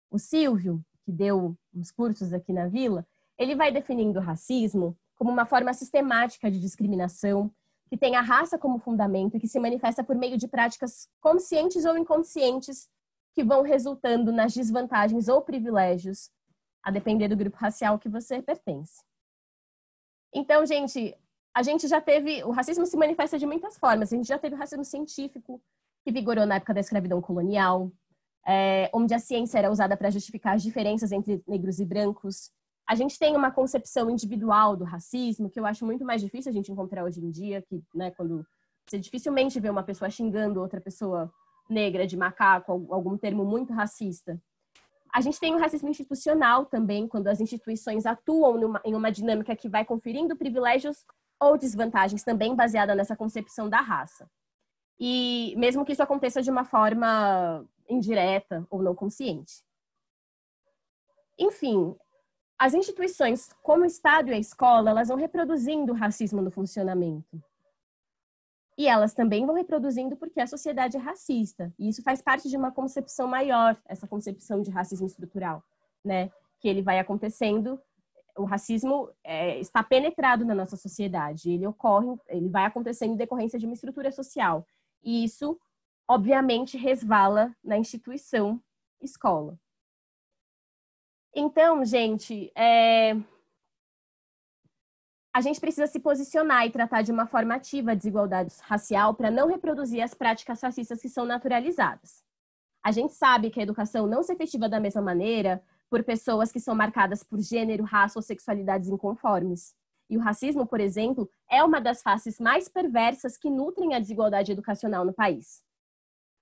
O Silvio, que deu uns cursos aqui na Vila, ele vai definindo o racismo como uma forma sistemática de discriminação, que tem a raça como fundamento e que se manifesta por meio de práticas conscientes ou inconscientes que vão resultando nas desvantagens ou privilégios, a depender do grupo racial que você pertence. Então, gente, a gente já teve... O racismo se manifesta de muitas formas. A gente já teve o racismo científico, que vigorou na época da escravidão colonial, onde a ciência era usada para justificar as diferenças entre negros e brancos. A gente tem uma concepção individual do racismo, que eu acho muito mais difícil a gente encontrar hoje em dia, que, né, quando você dificilmente vê uma pessoa xingando outra pessoa negra de macaco, algum termo muito racista. A gente tem o racismo institucional também, quando as instituições atuam em uma dinâmica que vai conferindo privilégios ou desvantagens, também baseada nessa concepção da raça. E mesmo que isso aconteça de uma forma indireta ou não consciente. Enfim, as instituições, como o Estado e a escola, elas vão reproduzindo o racismo no funcionamento. E elas também vão reproduzindo porque a sociedade é racista. E isso faz parte de uma concepção maior, essa concepção de racismo estrutural, né? Que ele vai acontecendo, o racismo está penetrado na nossa sociedade. Ele vai acontecendo em decorrência de uma estrutura social. E isso, obviamente, resvala na instituição escola. Então, gente, a gente precisa se posicionar e tratar de uma forma ativa a desigualdade racial para não reproduzir as práticas racistas que são naturalizadas. A gente sabe que a educação não se efetiva da mesma maneira por pessoas que são marcadas por gênero, raça ou sexualidades inconformes. E o racismo, por exemplo, é uma das faces mais perversas que nutrem a desigualdade educacional no país.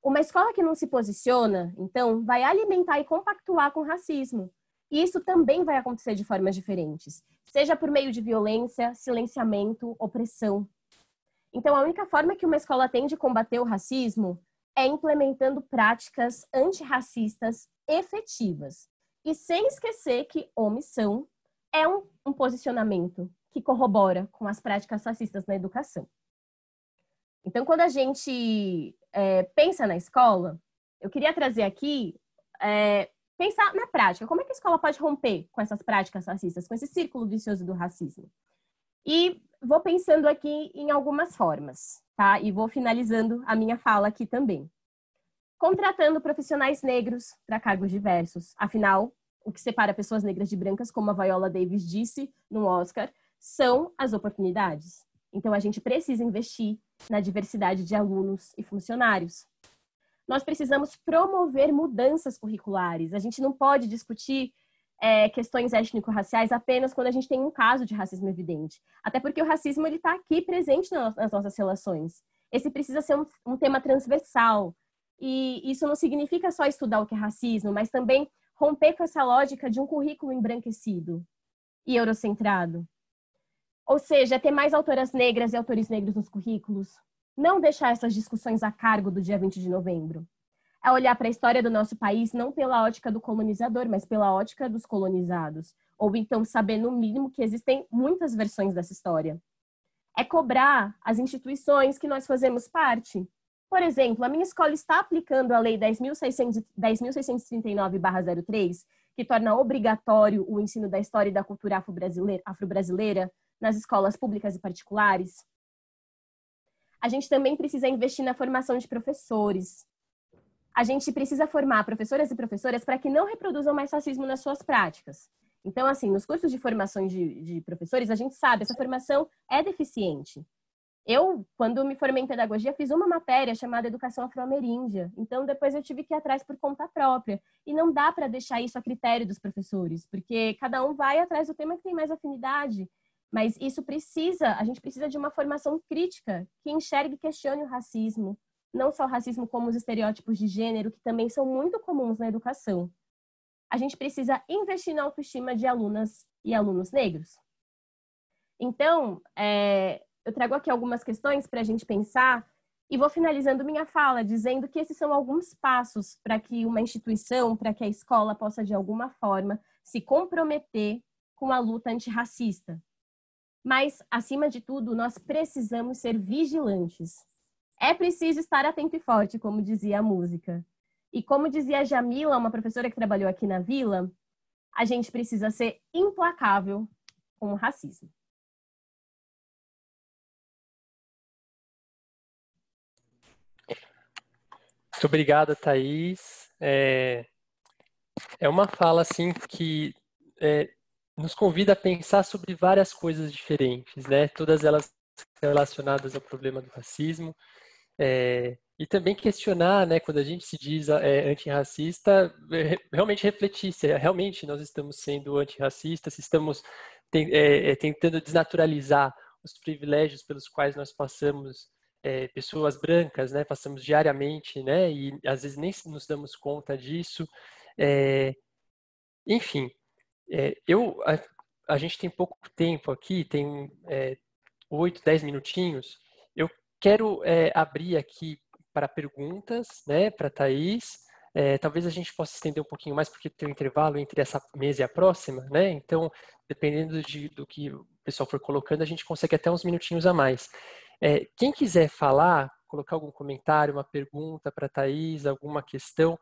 Uma escola que não se posiciona, então, vai alimentar e compactuar com o racismo. E isso também vai acontecer de formas diferentes, seja por meio de violência, silenciamento, opressão. Então, a única forma que uma escola tem de combater o racismo é implementando práticas antirracistas efetivas. E sem esquecer que omissão é um posicionamento que corrobora com as práticas racistas na educação. Então, quando a gente pensa na escola, eu queria trazer aqui, pensar na prática. Como é que a escola pode romper com essas práticas racistas, com esse círculo vicioso do racismo? E vou pensando aqui em algumas formas, tá? E vou finalizando a minha fala aqui também. Contratando profissionais negros para cargos diversos. Afinal, o que separa pessoas negras de brancas, como a Viola Davis disse no Oscar, são as oportunidades. Então, a gente precisa investir na diversidade de alunos e funcionários. Nós precisamos promover mudanças curriculares. A gente não pode discutir questões étnico-raciais apenas quando a gente tem um caso de racismo evidente. Até porque o racismo está aqui presente nas nossas relações. Esse precisa ser um tema transversal. E isso não significa só estudar o que é racismo, mas também romper com essa lógica de um currículo embranquecido e eurocentrado. Ou seja, ter mais autoras negras e autores negros nos currículos. Não deixar essas discussões a cargo do dia 20 de novembro. É olhar para a história do nosso país não pela ótica do colonizador, mas pela ótica dos colonizados. Ou então saber, no mínimo, que existem muitas versões dessa história. É cobrar as instituições que nós fazemos parte. Por exemplo, a minha escola está aplicando a Lei 10.639/03, que torna obrigatório o ensino da história e da cultura afro-brasileira nas escolas públicas e particulares. A gente também precisa investir na formação de professores. A gente precisa formar professoras e professoras para que não reproduzam mais racismo nas suas práticas. Então, assim, nos cursos de formação de professores, a gente sabe, essa formação é deficiente. Eu, quando me formei em pedagogia, fiz uma matéria chamada Educação Afro-Ameríndia. Então, depois eu tive que ir atrás por conta própria. E não dá para deixar isso a critério dos professores, porque cada um vai atrás do tema que tem mais afinidade. Mas a gente precisa de uma formação crítica que enxergue e questione o racismo. Não só o racismo como os estereótipos de gênero, que também são muito comuns na educação. A gente precisa investir na autoestima de alunas e alunos negros. Então, eu trago aqui algumas questões para a gente pensar e vou finalizando minha fala dizendo que esses são alguns passos para que uma instituição, para que a escola possa, de alguma forma, se comprometer com a luta antirracista. Mas, acima de tudo, nós precisamos ser vigilantes. É preciso estar atento e forte, como dizia a música. E como dizia a Jamila, uma professora que trabalhou aqui na Vila, a gente precisa ser implacável com o racismo. Muito obrigado, Thaís. É uma fala assim que nos convida a pensar sobre várias coisas diferentes, né? Todas elas relacionadas ao problema do racismo. E também questionar, né, quando a gente se diz antirracista, realmente refletir se realmente nós estamos sendo antirracistas, se estamos tentando desnaturalizar os privilégios pelos quais nós passamos, pessoas brancas, né, passamos diariamente, né, e às vezes nem nos damos conta disso. Enfim, a gente tem pouco tempo aqui, tem 8, 10 minutinhos. Eu quero abrir aqui para perguntas, né, para a Thaís. Talvez a gente possa estender um pouquinho mais, porque tem um intervalo entre essa mesa e a próxima, né? Então, dependendo do que o pessoal for colocando, a gente consegue até uns minutinhos a mais. Quem quiser falar, colocar algum comentário, uma pergunta para a Thaís, alguma questão,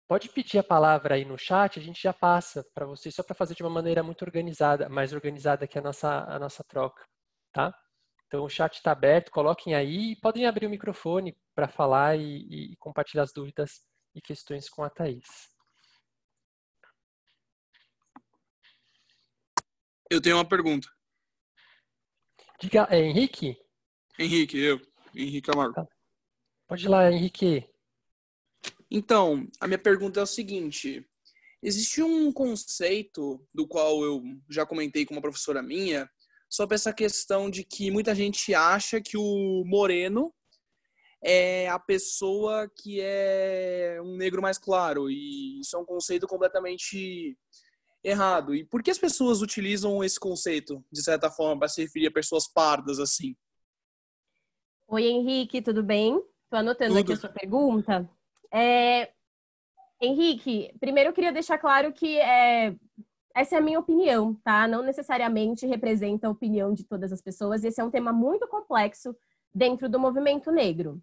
pode pedir a palavra aí no chat, a gente já passa para vocês, só para fazer de uma maneira muito organizada, mais organizada que a nossa troca, tá? Então, o chat está aberto, coloquem aí e podem abrir o microfone para falar e compartilhar as dúvidas e questões com a Thaís. Eu tenho uma pergunta. Diga, Henrique? Henrique Camargo. Tá. Pode ir lá, Henrique. Então, a minha pergunta é o seguinte. Existe um conceito do qual eu já comentei com uma professora minha sobre essa questão de que muita gente acha que o moreno é a pessoa que é um negro mais claro, e isso é um conceito completamente errado. E por que as pessoas utilizam esse conceito, de certa forma, para se referir a pessoas pardas assim? Oi, Henrique, tudo bem? Tô anotando aqui a sua pergunta. Henrique, primeiro eu queria deixar claro que essa é a minha opinião, tá? Não necessariamente representa a opinião de todas as pessoas. Esse é um tema muito complexo dentro do movimento negro.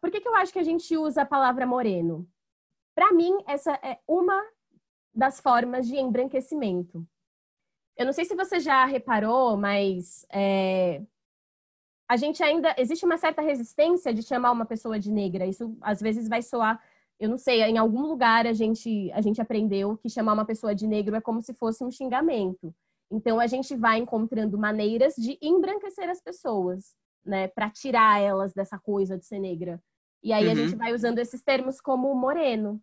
Por que eu acho que a gente usa a palavra moreno? Para mim, essa é uma das formas de embranquecimento. Eu não sei se você já reparou, mas a gente ainda... Existe uma certa resistência de chamar uma pessoa de negra. Isso, às vezes, vai soar... Eu não sei, em algum lugar a gente aprendeu que chamar uma pessoa de negro é como se fosse um xingamento. Então, a gente vai encontrando maneiras de embranquecer as pessoas, né? Para tirar elas dessa coisa de ser negra. E aí a gente vai usando esses termos como moreno.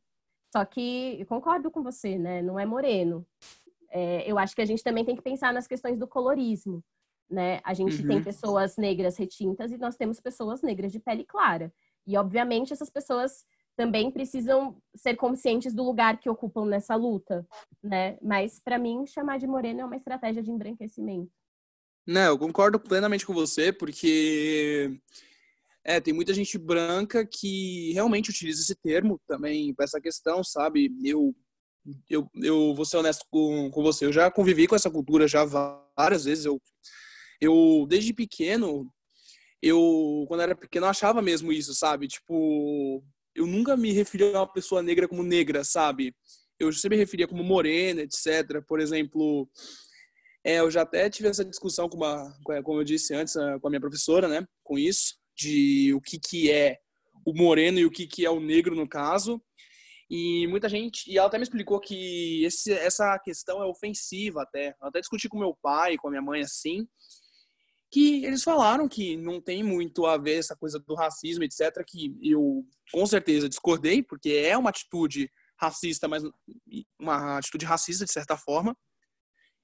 Só que eu concordo com você, né? Não é moreno. Eu acho que a gente também tem que pensar nas questões do colorismo, né? A gente tem pessoas negras retintas e nós temos pessoas negras de pele clara. E, obviamente, essas pessoas também precisam ser conscientes do lugar que ocupam nessa luta, né? Mas, para mim, chamar de moreno é uma estratégia de embranquecimento. Não, eu concordo plenamente com você, porque tem muita gente branca que realmente utiliza esse termo também para essa questão, sabe? Eu vou ser honesto com você, eu já convivi com essa cultura já várias vezes. Eu desde pequeno, quando era pequeno, eu achava mesmo isso, sabe? Tipo, eu nunca me referia a uma pessoa negra como negra, sabe? Eu sempre me referia como morena, etc. Por exemplo, eu já até tive essa discussão como eu disse antes, com a minha professora, né? Com isso, de o que é o moreno e o que é o negro, no caso. E muita gente... E ela até me explicou que essa questão é ofensiva até. Eu até discuti com meu pai, com a minha mãe, assim, que eles falaram que não tem muito a ver essa coisa do racismo, etc., que eu com certeza discordei, porque é uma atitude racista, mas uma atitude racista de certa forma.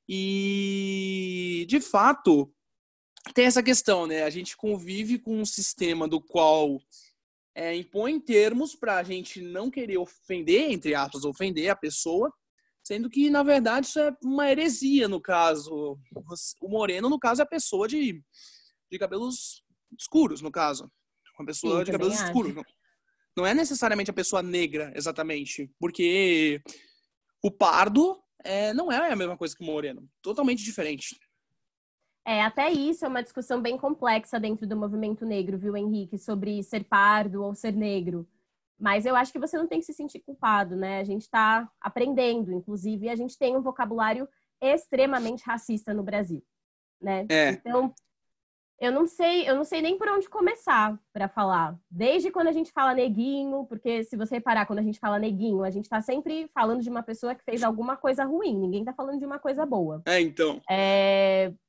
E, de fato, tem essa questão, né? A gente convive com um sistema do qual impõe termos para a gente não querer ofender, entre aspas, ofender a pessoa, sendo que, na verdade, isso é uma heresia, no caso. O moreno, no caso, é a pessoa de cabelos escuros, no caso. Uma pessoa Sim, de cabelos também escuros. acho. Não é necessariamente a pessoa negra, exatamente. Porque o pardo não é a mesma coisa que o moreno. Totalmente diferente. Até isso é uma discussão bem complexa dentro do movimento negro, viu, Henrique? Sobre ser pardo ou ser negro. Mas eu acho que você não tem que se sentir culpado, né? A gente está aprendendo, inclusive, a gente tem um vocabulário extremamente racista no Brasil, né? Então, eu não sei nem por onde começar para falar. Desde quando a gente fala neguinho, porque se você reparar, quando a gente fala neguinho, a gente está sempre falando de uma pessoa que fez alguma coisa ruim, ninguém está falando de uma coisa boa. Então.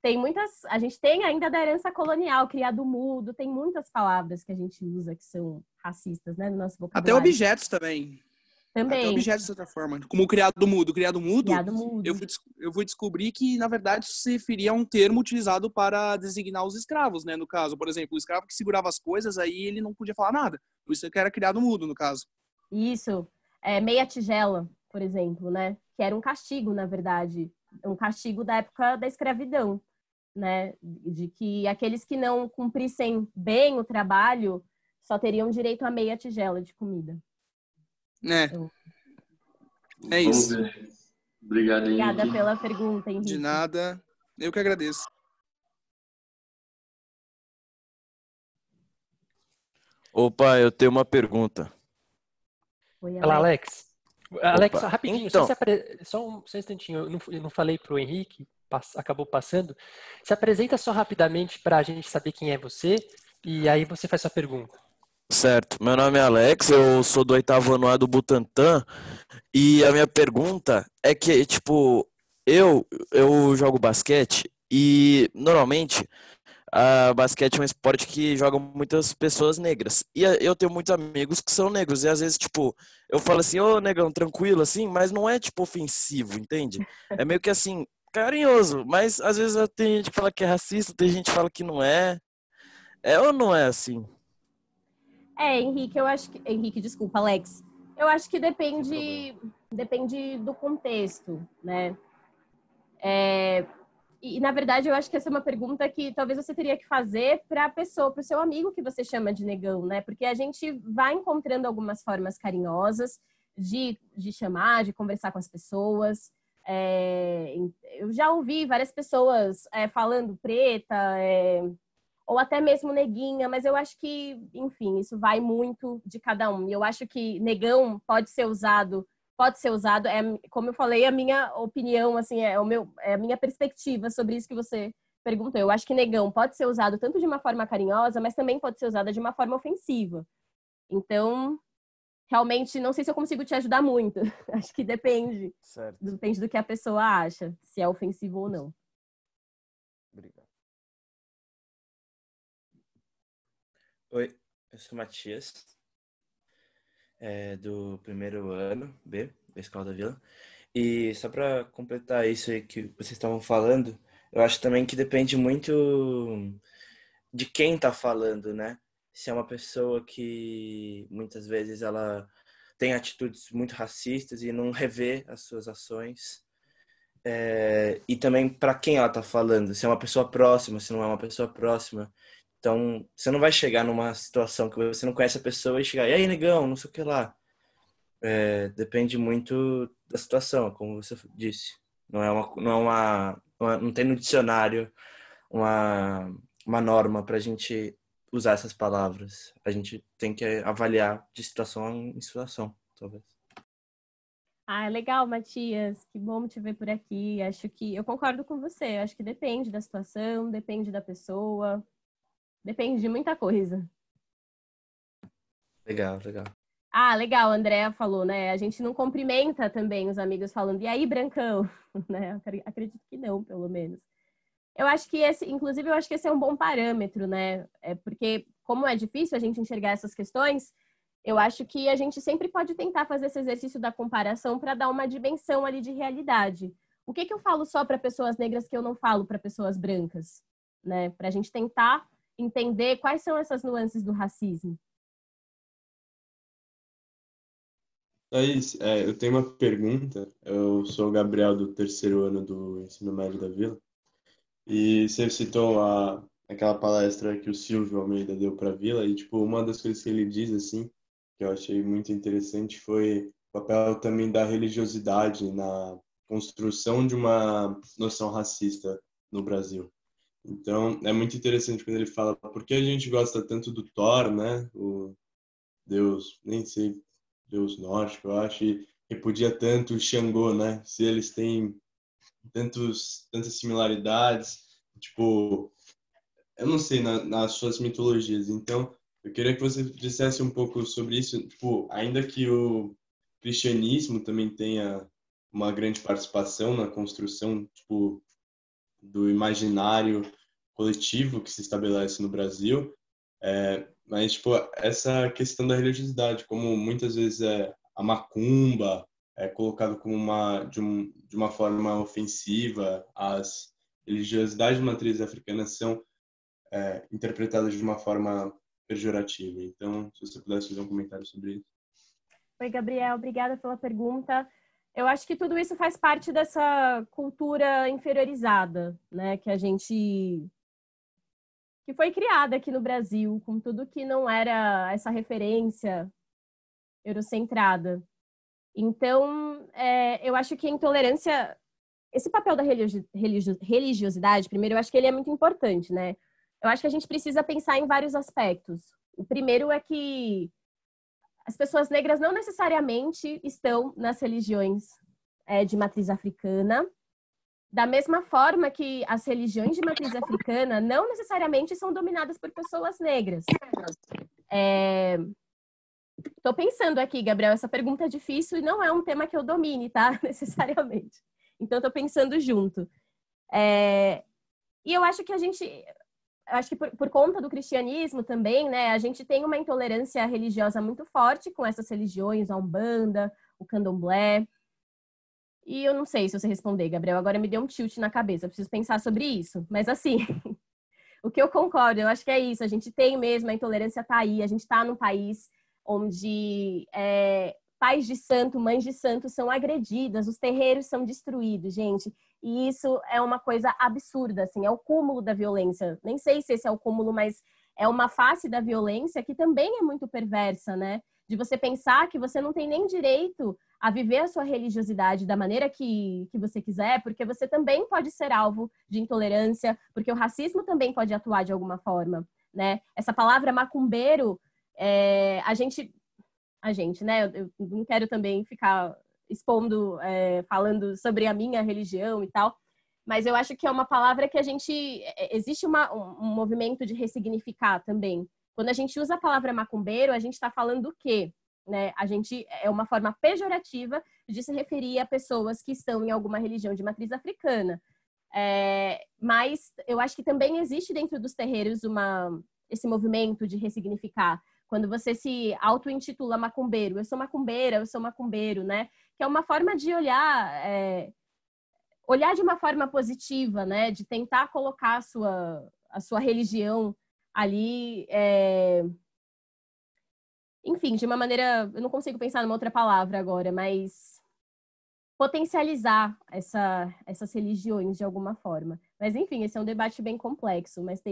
Tem muitas... A gente tem ainda da herança colonial, criado mudo, tem muitas palavras que a gente usa que são racistas, né, no nosso Até vocabulário. objetos também. Até Também. objetos, de certa forma. Como o criado mudo. O criado mudo, Criado mudo. eu fui descobrir que, na verdade, isso se referia a um termo utilizado para designar os escravos, né? No caso, por exemplo, o escravo que segurava as coisas, aí ele não podia falar nada. Por isso que era criado mudo, no caso. Isso. Meia tigela, por exemplo, né? Que era um castigo, na verdade. Um castigo da época da escravidão, né? De que aqueles que não cumprissem bem o trabalho só teriam direito a meia tigela de comida. É isso. Vamos ver. Obrigado, Henrique. Obrigada pela pergunta, Henrique. De nada. Eu que agradeço. Opa, eu tenho uma pergunta. Oi, Olá, Alex. Alex, Opa. só rapidinho, Então. só um instantinho, eu não falei para o Henrique, acabou passando. Se apresenta só rapidamente para a gente saber quem é você e aí você faz sua pergunta. Certo, meu nome é Alex, eu sou do 8º ano A do Butantã e a minha pergunta é que, tipo, eu jogo basquete e normalmente basquete é um esporte que jogam muitas pessoas negras e eu tenho muitos amigos que são negros e às vezes, tipo, eu falo assim, ô negão, tranquilo, assim, mas não é, tipo, ofensivo, entende? É meio que assim, carinhoso, mas às vezes tem gente que fala que é racista, tem gente que fala que não é. É ou não é assim? Henrique, eu acho que... Henrique, desculpa, Alex. Eu acho que depende do contexto, né? E, na verdade, eu acho que essa é uma pergunta que talvez você teria que fazer para a pessoa, para o seu amigo que você chama de negão, né? Porque a gente vai encontrando algumas formas carinhosas de chamar, de conversar com as pessoas. Eu já ouvi várias pessoas falando preta, ou até mesmo neguinha, mas eu acho que, enfim, isso vai muito de cada um. E eu acho que negão pode ser usado, como eu falei, a minha opinião, assim, é a minha perspectiva sobre isso que você perguntou. Eu acho que negão pode ser usado tanto de uma forma carinhosa, mas também pode ser usada de uma forma ofensiva. Então, realmente, não sei se eu consigo te ajudar muito. Acho que depende. Certo. Depende do que a pessoa acha, se é ofensivo ou não. Obrigado. Oi, eu sou o Matias, do primeiro ano B, da Escola da Vila. E só para completar isso aí que vocês estavam falando, eu acho também que depende muito de quem tá falando, né? Se é uma pessoa que muitas vezes ela tem atitudes muito racistas e não revê as suas ações. E também para quem ela tá falando, se é uma pessoa próxima, se não é uma pessoa próxima. Então, você não vai chegar numa situação que você não conhece a pessoa e chegar, e aí, negão, não sei o que lá. Depende muito da situação, como você disse. Não tem no dicionário uma norma para a gente usar essas palavras. A gente tem que avaliar de situação em situação, talvez. Ah, legal, Matias. Que bom te ver por aqui. Acho que eu concordo com você. Acho que depende da situação, depende da pessoa, depende de muita coisa. Legal, legal. Ah, legal, a Andrea falou, né? A gente não cumprimenta também os amigos falando, e aí, Brancão? Né? Acredito que não, pelo menos. Eu acho que inclusive, eu acho que esse é um bom parâmetro, né? Porque, como é difícil a gente enxergar essas questões, eu acho que a gente sempre pode tentar fazer esse exercício da comparação para dar uma dimensão ali de realidade. O que eu falo só para pessoas negras que eu não falo para pessoas brancas, né? Para a gente tentar entender quais são essas nuances do racismo. Thaís, eu tenho uma pergunta. Eu sou o Gabriel do terceiro ano do Ensino Médio da Vila. E você citou aquela palestra que o Silvio Almeida deu para a Vila. E, tipo, uma das coisas que ele diz, assim, que eu achei muito interessante foi o papel também da religiosidade na construção de uma noção racista no Brasil. Então, é muito interessante quando ele fala por que a gente gosta tanto do Thor, né? O Deus, nem sei, Deus nórdico, eu acho, e repudia tanto o Xangô, né? Se eles têm tantas similaridades, tipo, eu não sei, nas suas mitologias. Então, eu queria que você dissesse um pouco sobre isso, tipo, ainda que o cristianismo também tenha uma grande participação na construção, tipo, do imaginário coletivo que se estabelece no Brasil, mas, tipo, essa questão da religiosidade, como muitas vezes a macumba é colocado como de uma forma ofensiva, as religiosidades de matriz africana são interpretadas de uma forma pejorativa. Então, se você pudesse fazer um comentário sobre isso. Oi, Gabriel, obrigada pela pergunta. Eu acho que tudo isso faz parte dessa cultura inferiorizada, né, que foi criada aqui no Brasil, com tudo que não era essa referência eurocentrada. Então, eu acho que a intolerância, esse papel da religiosidade, primeiro, eu acho que ele é muito importante, né? Eu acho que a gente precisa pensar em vários aspectos. O primeiro é que as pessoas negras não necessariamente estão nas religiões de matriz africana, da mesma forma que as religiões de matriz africana não necessariamente são dominadas por pessoas negras. Estou pensando aqui, Gabriel, essa pergunta é difícil e não é um tema que eu domine, tá? Necessariamente. Então, estou pensando junto. E eu acho que por conta do cristianismo também, né, a gente tem uma intolerância religiosa muito forte com essas religiões, a Umbanda, o Candomblé. E eu não sei se você responder, Gabriel, agora me deu um tilt na cabeça, eu preciso pensar sobre isso. Mas assim, o que eu concordo, eu acho que é isso, a gente tem mesmo, a intolerância tá aí, a gente tá num país onde pais de santo, mães de santo são agredidas, os terreiros são destruídos, gente. E isso é uma coisa absurda, assim, é o cúmulo da violência. Nem sei se esse é o cúmulo, mas é uma face da violência que também é muito perversa, né? De você pensar que você não tem nem direito a viver a sua religiosidade da maneira que você quiser, porque você também pode ser alvo de intolerância, porque o racismo também pode atuar de alguma forma, né? Essa palavra macumbeiro, a gente, né? Eu não quero também ficar expondo, falando sobre a minha religião e tal, mas eu acho que é uma palavra que existe um movimento de ressignificar também. Quando a gente usa a palavra macumbeiro, a gente está falando do quê? Né? É uma forma pejorativa de se referir a pessoas que estão em alguma religião de matriz africana. Mas eu acho que também existe dentro dos terreiros esse movimento de ressignificar. Quando você se auto-intitula macumbeiro, eu sou macumbeira, eu sou macumbeiro, né? Que é uma forma de olhar de uma forma positiva, né? De tentar colocar a sua religião ali, enfim, de uma maneira, eu não consigo pensar numa outra palavra agora, mas potencializar essas religiões de alguma forma. Mas enfim, esse é um debate bem complexo, mas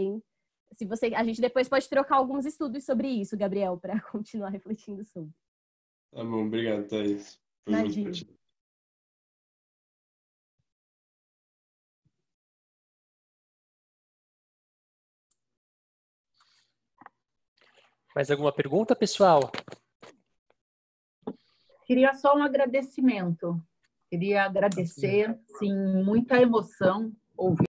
a gente depois pode trocar alguns estudos sobre isso, Gabriel, para continuar refletindo sobre. Tá bom, obrigado, Thaís. Foi muito Imagina. pertinente. Mais alguma pergunta, pessoal? Queria só um agradecimento. Queria agradecer, sim, muita emoção ouvir